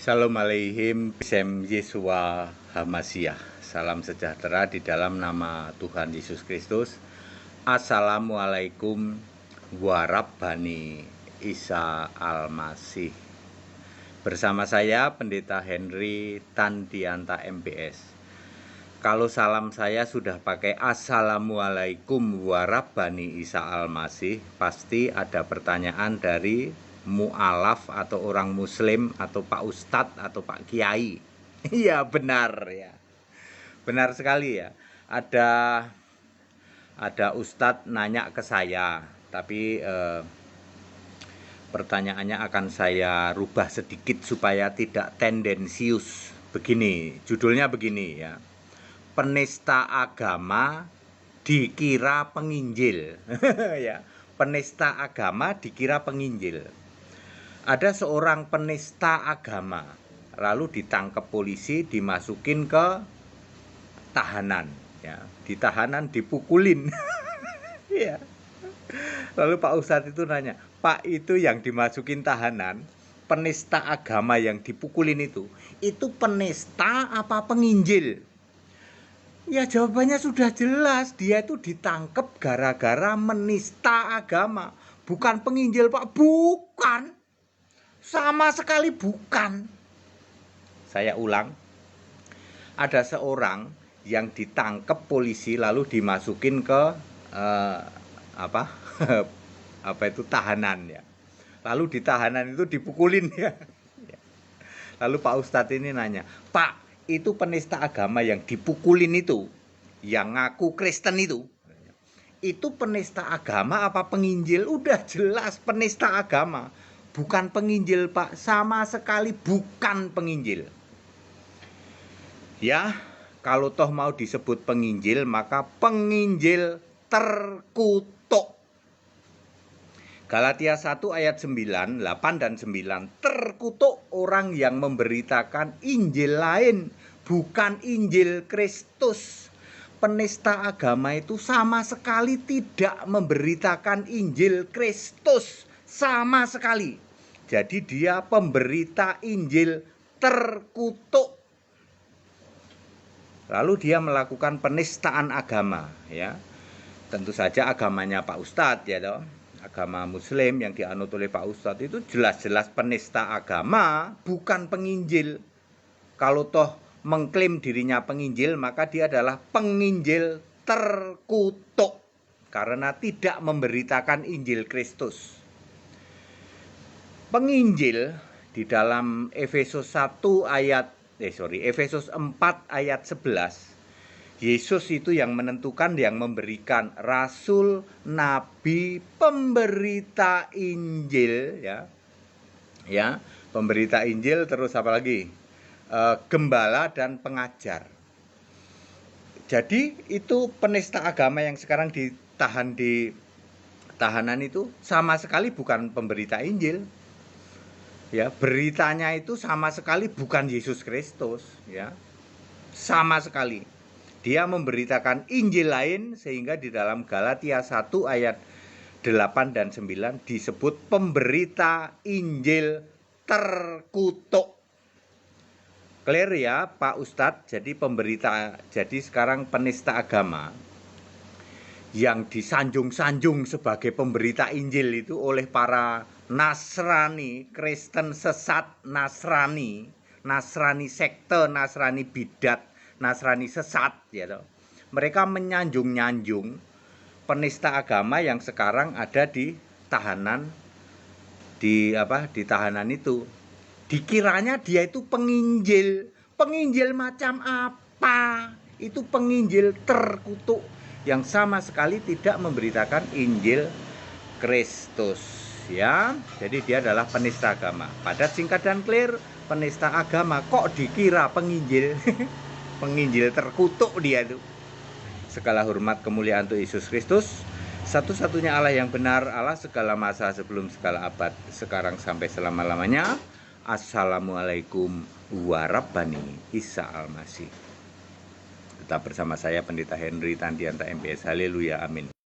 Shalom aleihim, Bisem Yesua Hamasiah. Salam sejahtera di dalam nama Tuhan Yesus Kristus. Assalamualaikum warabbani Isa Al-Masih. Bersama saya Pendeta Henry Tandianta MBS. Kalau salam saya sudah pakai Assalamualaikum warabbani Isa Al-Masih, pasti ada pertanyaan dari mu'alaf atau orang muslim atau Pak Ustadz atau Pak Kiai. Iya benar ya, benar sekali ya. Ada Ustadz nanya ke saya, tapi pertanyaannya akan saya rubah sedikit supaya tidak tendensius. Begini, judulnya begini ya. Penista agama dikira penginjil. Ya, penista agama dikira penginjil. Ada seorang penista agama, lalu ditangkap polisi, dimasukin ke tahanan, ya. Di tahanan dipukulin. Ya. Lalu Pak Ustadz itu nanya, Pak, itu yang dimasukin tahanan, penista agama yang dipukulin itu penista apa penginjil? Ya jawabannya sudah jelas, dia itu ditangkap gara-gara menista agama, bukan penginjil Pak, bukan. Sama sekali bukan. Saya ulang, ada seorang yang ditangkap polisi lalu dimasukin ke tahanan ya. Lalu di tahanan itu dipukulin ya. Lalu Pak Ustadz ini nanya, Pak, itu penista agama yang dipukulin itu, yang ngaku Kristen itu penista agama apa penginjil? Udah jelas penista agama, bukan penginjil Pak, sama sekali bukan penginjil. Ya, kalau toh mau disebut penginjil, maka penginjil terkutuk. Galatia 1 ayat 9, 8 dan 9, terkutuk orang yang memberitakan Injil lain, bukan Injil Kristus. Penista agama itu sama sekali tidak memberitakan Injil Kristus, sama sekali. Jadi dia pemberita Injil terkutuk. Lalu dia melakukan penistaan agama, ya. Tentu saja agamanya Pak Ustadz, ya toh. Agama Muslim yang dianut oleh Pak Ustadz itu jelas-jelas penista agama, bukan penginjil. Kalau toh mengklaim dirinya penginjil, maka dia adalah penginjil terkutuk karena tidak memberitakan Injil Kristus. Penginjil di dalam Efesus 4 ayat 11, Yesus itu yang menentukan, yang memberikan, rasul, nabi, pemberita Injil, ya, pemberita Injil, terus apa lagi? Gembala dan pengajar. Jadi itu penista agama yang sekarang ditahan di tahanan itu sama sekali bukan pemberita Injil. Ya, beritanya itu sama sekali bukan Yesus Kristus, ya. Sama sekali. Dia memberitakan Injil lain, sehingga di dalam Galatia 1 ayat 8 dan 9 disebut pemberita Injil terkutuk. Clear ya Pak Ustadz? Jadi pemberita, jadi sekarang penista agama yang disanjung-sanjung sebagai pemberita Injil itu oleh para Nasrani, Kristen sesat, Nasrani sekte, Nasrani bidat, Nasrani sesat, ya toh. Mereka menyanjung-nyanjung penista agama yang sekarang ada di tahanan, di tahanan itu. Dikiranya dia itu penginjil. Penginjil macam apa? Itu penginjil terkutuk yang sama sekali tidak memberitakan Injil Kristus, ya. Jadi dia adalah penista agama. Padat, singkat dan clear, penista agama kok dikira penginjil. Penginjil terkutuk dia itu. Segala hormat kemuliaan untuk Yesus Kristus, satu-satunya Allah yang benar, Allah segala masa sebelum segala abad, sekarang sampai selama-lamanya. Assalamualaikum warabbani Isa Al-Masih. Tetap bersama saya Pendeta Henry Tandianta MBS. Haleluya, amin.